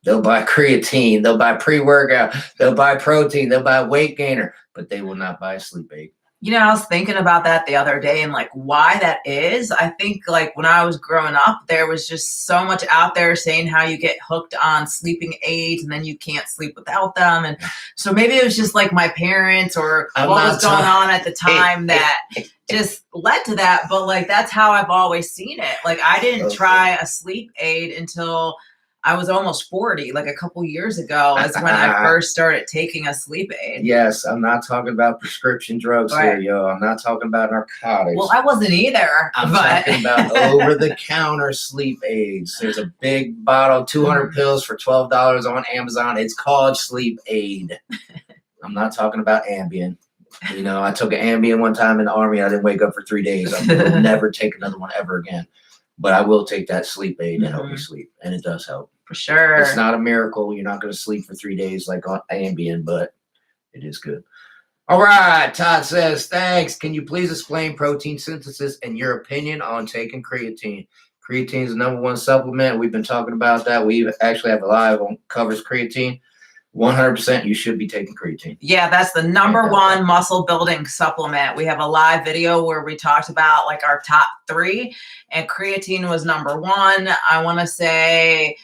They'll buy creatine. They'll buy pre-workout. They'll buy protein. They'll buy weight gainer, but they will not buy a sleep aid. I was thinking about that the other day and why that is. I think when I was growing up, there was just so much out there saying how you get hooked on sleeping aids and then you can't sleep without them. And so maybe it was just my parents or what was going on at the time that just led to that. But that's how I've always seen it. I didn't try a sleep aid until I was almost 40, a couple years ago is when I first started taking a sleep aid. Yes, I'm not talking about prescription drugs here, yo. I'm not talking about narcotics. Well, I wasn't either. I'm talking about over-the-counter sleep aids. There's a big bottle, 200 pills for $12 on Amazon. It's called Sleep Aid. I'm not talking about Ambien. I took an Ambien one time in the Army. I didn't wake up for 3 days. I will never take another one ever again. but I will take that sleep aid to help me sleep, and it does help. For sure. It's not a miracle. You're not going to sleep for 3 days like on Ambien, but it is good. All right. Todd says, thanks. Can you please explain protein synthesis and your opinion on taking creatine? Creatine is the #1 supplement. We've been talking about that. We actually have a live on covers creatine. 100% you should be taking creatine. Yeah, that's the #1 muscle building supplement. We have a live video where we talked about like our top 3, and creatine was #1. I want to say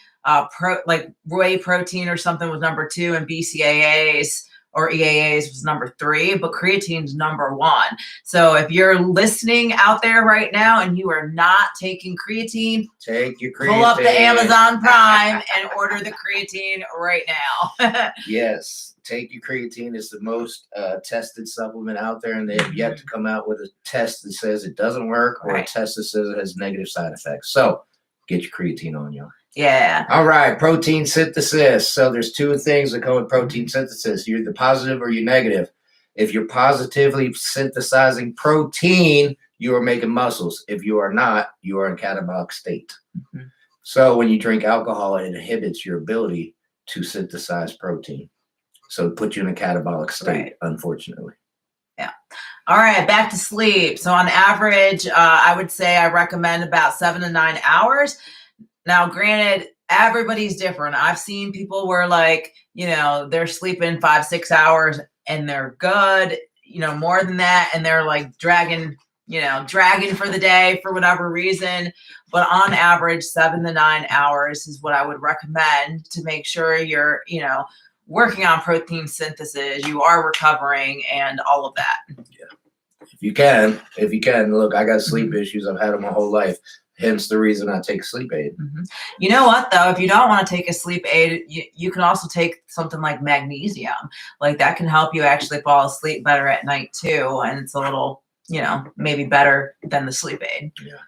like whey protein or something was #2, and BCAAs or EAAs was #3, but creatine's #1. So if you're listening out there right now and you are not taking creatine, take your creatine. Pull up the Amazon Prime and order the creatine right now. Yes, take your creatine. It's the most tested supplement out there, and they have yet to come out with a test that says it doesn't work or a test that says it has negative side effects. So get your creatine on, y'all. Yeah. All right, protein synthesis. So there's 2 things that go with protein synthesis. You're the positive or you're negative. If you're positively synthesizing protein, you are making muscles. If you are not, you are in catabolic state. So when you drink alcohol, it inhibits your ability to synthesize protein. So it puts you in a catabolic state, unfortunately. Yeah. All right, back to sleep. So on average, I would say I recommend about 7 to 9 hours. Now, granted, everybody's different. I've seen people where like, they're sleeping 5-6 hours and they're good, more than that. And they're like dragging for the day for whatever reason. But on average, 7 to 9 hours is what I would recommend to make sure you're, working on protein synthesis, you are recovering and all of that. Yeah. If you can, look, I got sleep issues. I've had them my whole life. Hence the reason I take sleep aid. You know what, though? If you don't want to take a sleep aid, you can also take something like magnesium. Like that can help you actually fall asleep better at night too. And it's a little, maybe better than the sleep aid. Yeah.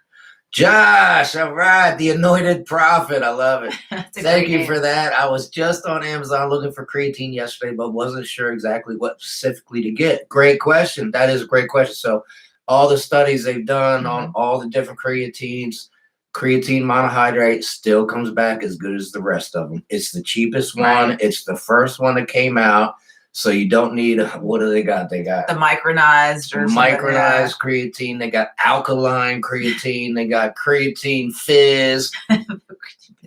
Josh, all right. The Anointed Prophet. I love it. Thank you for that. I was just on Amazon looking for creatine yesterday, but wasn't sure exactly what specifically to get. Great question. That is a great question. So all the studies they've done on all the different creatines, creatine monohydrate still comes back as good as the rest of them. It's the cheapest one. It's the first one that came out. So you don't need, what do they got? They got the micronized creatine. They got alkaline creatine. They got creatine fizz.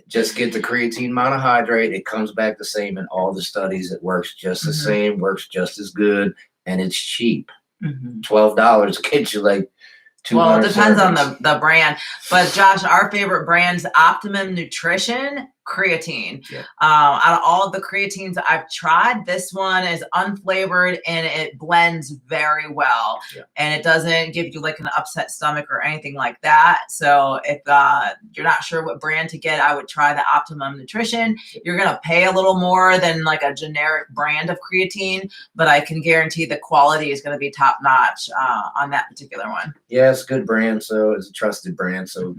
Just get the creatine monohydrate. It comes back the same in all the studies. It works just the same, works just as good, and it's cheap. $12 gets you like 200. Well, it depends on the brand. But Josh, our favorite brand's Optimum Nutrition creatine. Out of all of the creatines I've tried, this one is unflavored and it blends very well. And it doesn't give you like an upset stomach or anything like that. So if you're not sure what brand to get, I would try the Optimum Nutrition. You're going to pay a little more than like a generic brand of creatine, but I can guarantee the quality is going to be top notch on that particular one. Yeah, it's a good brand. So it's a trusted brand. So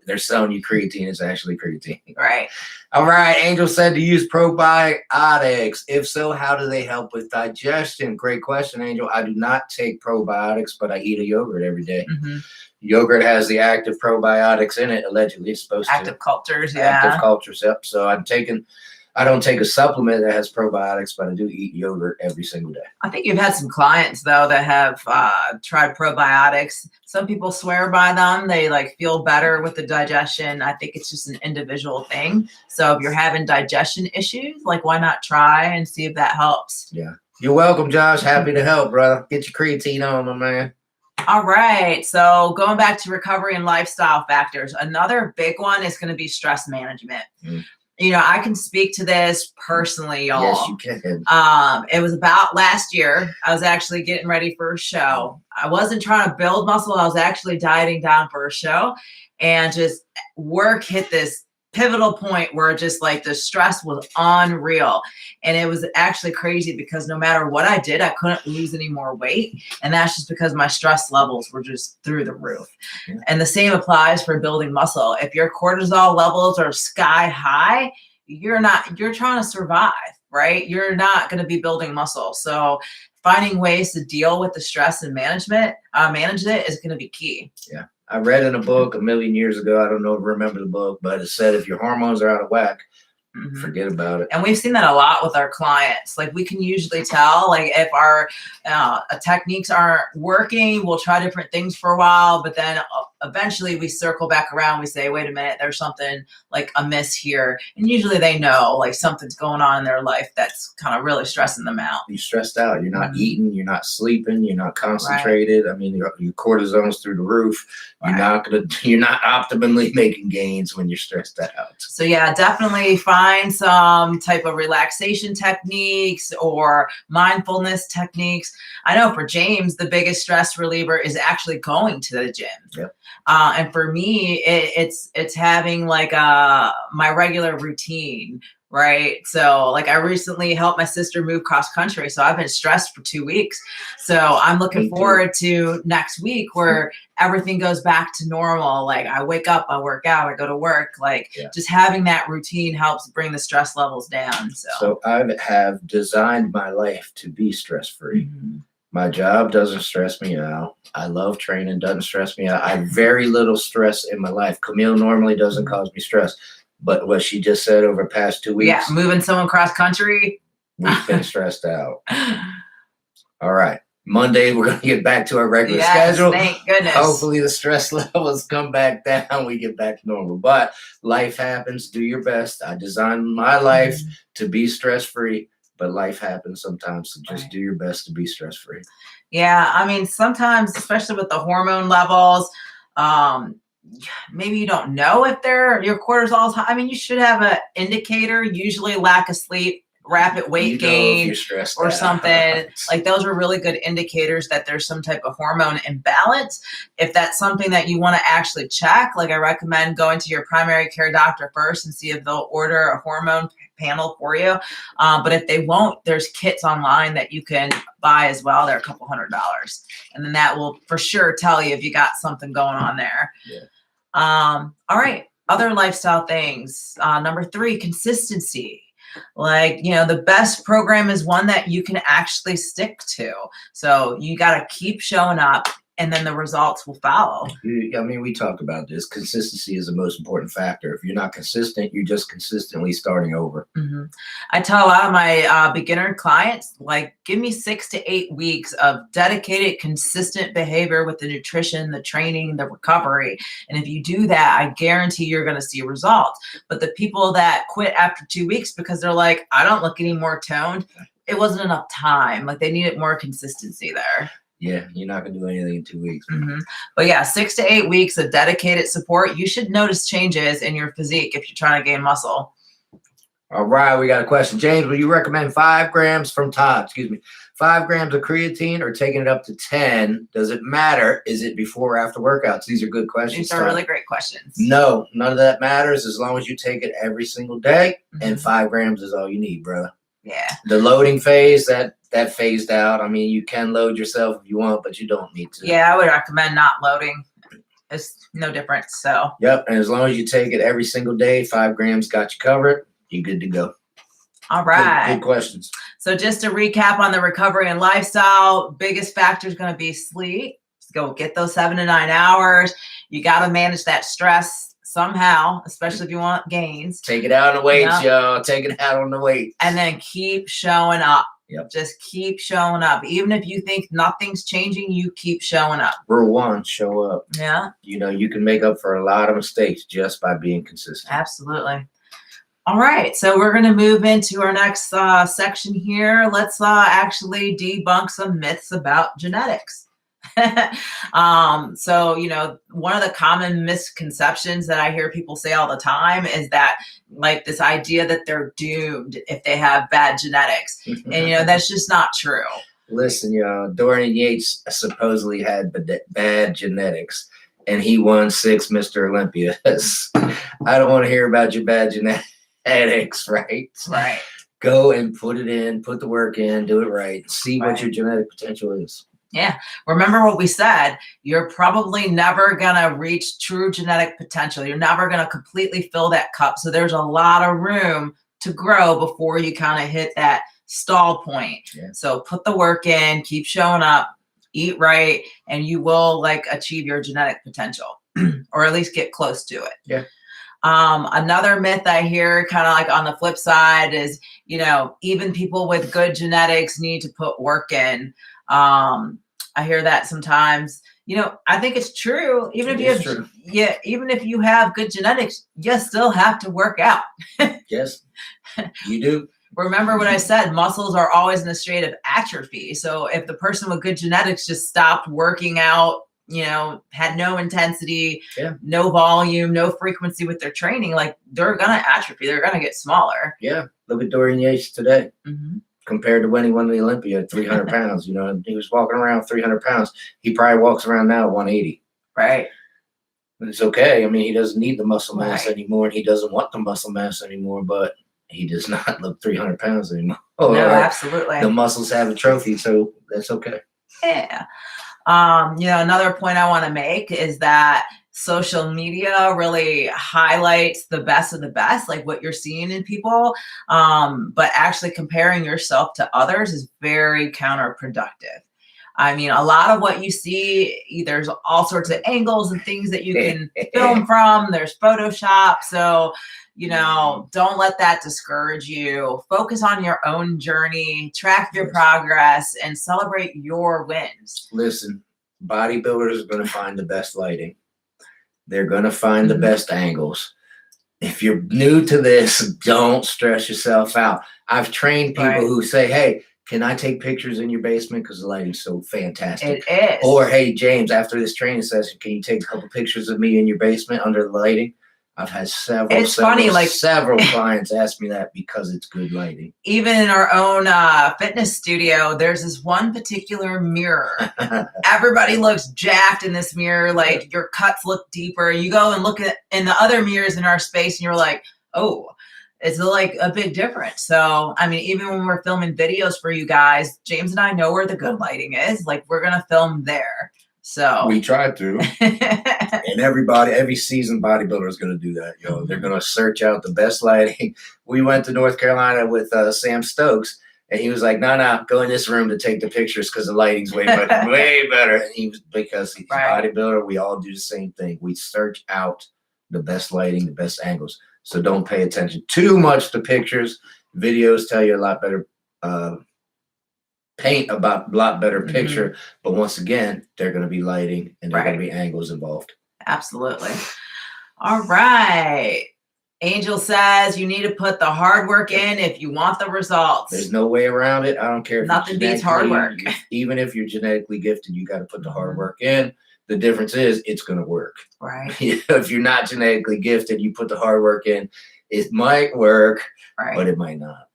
they're selling you creatine. It's actually creatine. Right. All right. Angel said to use probiotics. If so, how do they help with digestion? Great question, Angel. I do not take probiotics, but I eat a yogurt every day. Yogurt has the active probiotics in it. Allegedly, it's supposed active to. cultures. Active cultures. Yep. So I don't take a supplement that has probiotics, but I do eat yogurt every single day. I think you've had some clients, though, that have tried probiotics. Some people swear by them. They like feel better with the digestion. I think it's just an individual thing. So if you're having digestion issues, like why not try and see if that helps? Yeah. You're welcome, Josh. Happy to help, brother. Get your creatine on, my man. All right. So going back to recovery and lifestyle factors, another big one is going to be stress management. I can speak to this personally, y'all. Yes, you can. It was about last year. I was actually getting ready for a show. I wasn't trying to build muscle. I was actually dieting down for a show, and just work hit this pivotal point where just like the stress was unreal. And it was actually crazy because no matter what I did, I couldn't lose any more weight. And that's just because my stress levels were just through the roof. And the same applies for building muscle. If your cortisol levels are sky high, you're trying to survive, right? You're not going to be building muscle. So finding ways to deal with the stress and manage it is going to be key. Yeah. I read in a book a million years ago. I don't know if I remember the book, but it said if your hormones are out of whack, forget about it. And we've seen that a lot with our clients. Like we can usually tell, like if our techniques aren't working, we'll try different things for a while, but then eventually we circle back around. We say, wait a minute, there's something like amiss here. And usually they know like something's going on in their life that's kind of really stressing them out. You're stressed out. You're not eating. You're not sleeping. You're not concentrated. I mean, your cortisol's through the roof. You're not optimally making gains when you're stressed out. So yeah, definitely find some type of relaxation techniques or mindfulness techniques. I know for James, the biggest stress reliever is actually going to the gym. Yep. And for me, it's having like my regular routine, right? So like I recently helped my sister move cross country. So I've been stressed for 2 weeks. So I'm looking forward to next week where everything goes back to normal. Like I wake up, I work out, I go to work. Like just having that routine helps bring the stress levels down. So I have designed my life to be stress-free. My job doesn't stress me out. I love training, doesn't stress me out. I have very little stress in my life. Camille normally doesn't cause me stress. But what she just said over the past 2 weeks. Yeah, moving someone cross country. We've been stressed out. All right. Monday, we're going to get back to our regular schedule. Thank goodness. Hopefully the stress levels come back down. We get back to normal. But life happens. Do your best. I designed my life to be stress-free. But life happens sometimes, so just do your best to be stress-free. Yeah, I mean, sometimes, especially with the hormone levels, maybe you don't know if your cortisol's high. I mean, you should have an indicator, usually lack of sleep, rapid weight gain, or something. Like those are really good indicators that there's some type of hormone imbalance. If that's something that you want to actually check, like I recommend going to your primary care doctor first and see if they'll order a hormone panel for you. But if they won't, there's kits online that you can buy as well. They're $200. And then that will for sure tell you if you got something going on there. All right. Other lifestyle things. Number 3, consistency. Like, the best program is one that you can actually stick to. So you got to keep showing up and then the results will follow. I mean, we talked about this. Consistency is the most important factor. If you're not consistent, you're just consistently starting over. I tell a lot of my beginner clients, like, give me 6 to 8 weeks of dedicated, consistent behavior with the nutrition, the training, the recovery. And if you do that, I guarantee you're going to see results. But the people that quit after 2 weeks because they're like, I don't look any more toned, it wasn't enough time. Like they needed more consistency there. Yeah, you're not going to do anything in 2 weeks. But yeah, 6 to 8 weeks of dedicated support. You should notice changes in your physique if you're trying to gain muscle. All right, we got a question. James, would you recommend 5 grams from Todd? 5 grams of creatine or taking it up to 10? Does it matter? Is it before or after workouts? These are good questions. These are really great questions. No, none of that matters as long as you take it every single day. And 5 grams is all you need, brother. Yeah. The loading phase, that phased out. I mean, you can load yourself if you want, but you don't need to. Yeah, I would recommend not loading. It's no difference. So. Yep, and as long as you take it every single day, 5 grams got you covered. You're good to go. All right. Good questions. So just to recap on the recovery and lifestyle, biggest factor is going to be sleep. Just go get those 7 to 9 hours. You got to manage that stress somehow, especially if you want gains. Take it out on the weights, y'all. Take it out on the weights. And then keep showing up. Yep. Just keep showing up. Even if you think nothing's changing, you keep showing up. Rule 1, show up. Yeah. You can make up for a lot of mistakes just by being consistent. Absolutely. All right. So we're going to move into our next section here. Let's actually debunk some myths about genetics. So, one of the common misconceptions that I hear people say all the time is that like this idea that they're doomed if they have bad genetics. And, that's just not true. Listen, y'all, Dorian Yates supposedly had bad genetics and he won 6 Mr. Olympias. I don't want to hear about your bad genetics, right? Right. Go and put it in, put the work in, do it right. See what your genetic potential is. Yeah. Remember what we said, you're probably never going to reach true genetic potential. You're never going to completely fill that cup. So there's a lot of room to grow before you kind of hit that stall point. Yeah. So put the work in, keep showing up, eat right, and you will achieve your genetic potential. or at least get close to it. Yeah. Another myth I hear kind of like on the flip side is, even people with good genetics need to put work in. I hear that sometimes. I think it's true. Even if you have good genetics, you still have to work out. Yes, you do. Remember what I said, muscles are always in a state of atrophy. So if the person with good genetics just stopped working out, had no intensity, no volume, no frequency with their training, like they're going to atrophy. They're going to get smaller. Yeah. Look at Dorian Yates today. Mm-hmm. Compared to when he won the Olympia at 300 pounds, he was walking around 300 pounds. He probably walks around now at 180. Right. But it's okay. I mean, he doesn't need the muscle mass anymore, and he doesn't want the muscle mass anymore, but he does not look 300 pounds anymore. No, absolutely. The muscles have a trophy, so that's okay. Yeah. Another point I want to make is that social media really highlights the best of the best, like what you're seeing in people. But actually comparing yourself to others is very counterproductive. I mean, a lot of what you see, there's all sorts of angles and things that you can film from. There's Photoshop. So, don't let that discourage you. Focus on your own journey, track your progress, and celebrate your wins. Listen, bodybuilders are going to find the best lighting. They're going to find the best angles. If you're new to this, don't stress yourself out. I've trained people who say, hey, can I take pictures in your basement because the lighting's so fantastic? It is. Or, hey, James, after this training session, can you take a couple pictures of me in your basement under the lighting? I've had several clients ask me that because it's good lighting. Even in our own fitness studio, there's this one particular mirror. Everybody looks jacked in this mirror. Like your cuts look deeper. You go and look in the other mirrors in our space and you're like, oh, it's like a big difference. So, I mean, even when we're filming videos for you guys, James and I know where the good lighting is. Like we're going to film there. So we try to. And every seasoned bodybuilder is going to do that. They're going to search out the best lighting. We went to North Carolina with Sam Stokes, and he was like, no, go in this room to take the pictures because the lighting's way better. Way better. And because he's a bodybuilder, we all do the same thing. We search out the best lighting, the best angles. So don't pay attention too much to pictures. Videos tell you a lot better paint about a lot better picture, but once again, they're going to be lighting and they're going to be angles involved. Absolutely. All right. Angel says you need to put the hard work in if you want the results. There's no way around it. I don't care if nothing beats hard work. Even if you're genetically gifted, you got to put the hard work in. The difference is it's going to work. Right. If you're not genetically gifted, you put the hard work in. It might work, but it might not.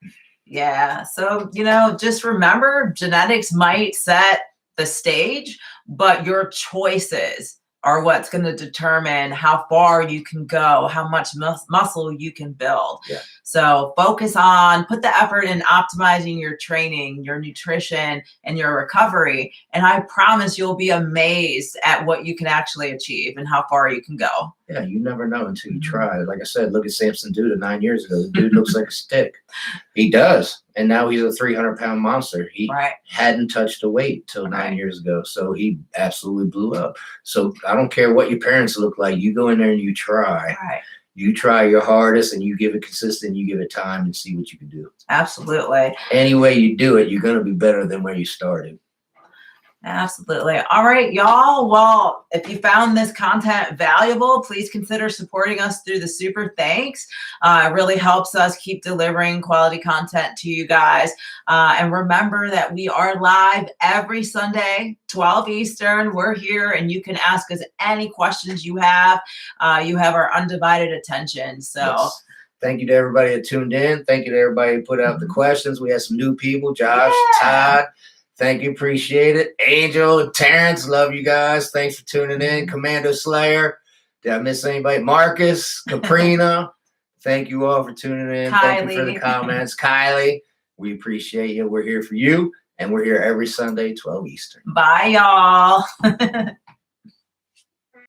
Yeah. So, just remember genetics might set the stage, but your choices are what's going to determine how far you can go, how much muscle you can build. Yeah. So put the effort in optimizing your training, your nutrition, and your recovery. And I promise you'll be amazed at what you can actually achieve and how far you can go. Yeah, you never know until you try. Like I said, look at Samson Duda 9 years ago. The dude looks like a stick. He does. And now he's a 300-pound monster. He hadn't touched a weight till 9 years ago. So he absolutely blew up. So I don't care what your parents look like. You go in there and you try. Right. You try your hardest and you give it consistent. You give it time and see what you can do. Absolutely. Any way you do it, you're going to be better than where you started. Absolutely. All right, y'all. Well, if you found this content valuable, please consider supporting us through the super thanks. It really helps us keep delivering quality content to you guys. And remember that we are live every Sunday, 12 Eastern. We're here and you can ask us any questions you have. You have our undivided attention. So yes. Thank you to everybody that tuned in. Thank you to everybody who put out the questions. We had some new people, Josh, Todd. Thank you. Appreciate it. Angel, Terrence, love you guys. Thanks for tuning in. Commando Slayer. Did I miss anybody? Marcus, Caprina. Thank you all for tuning in. Kylie. Thank you for the comments. Kylie, we appreciate you. We're here for you. And we're here every Sunday, 12 Eastern. Bye, y'all.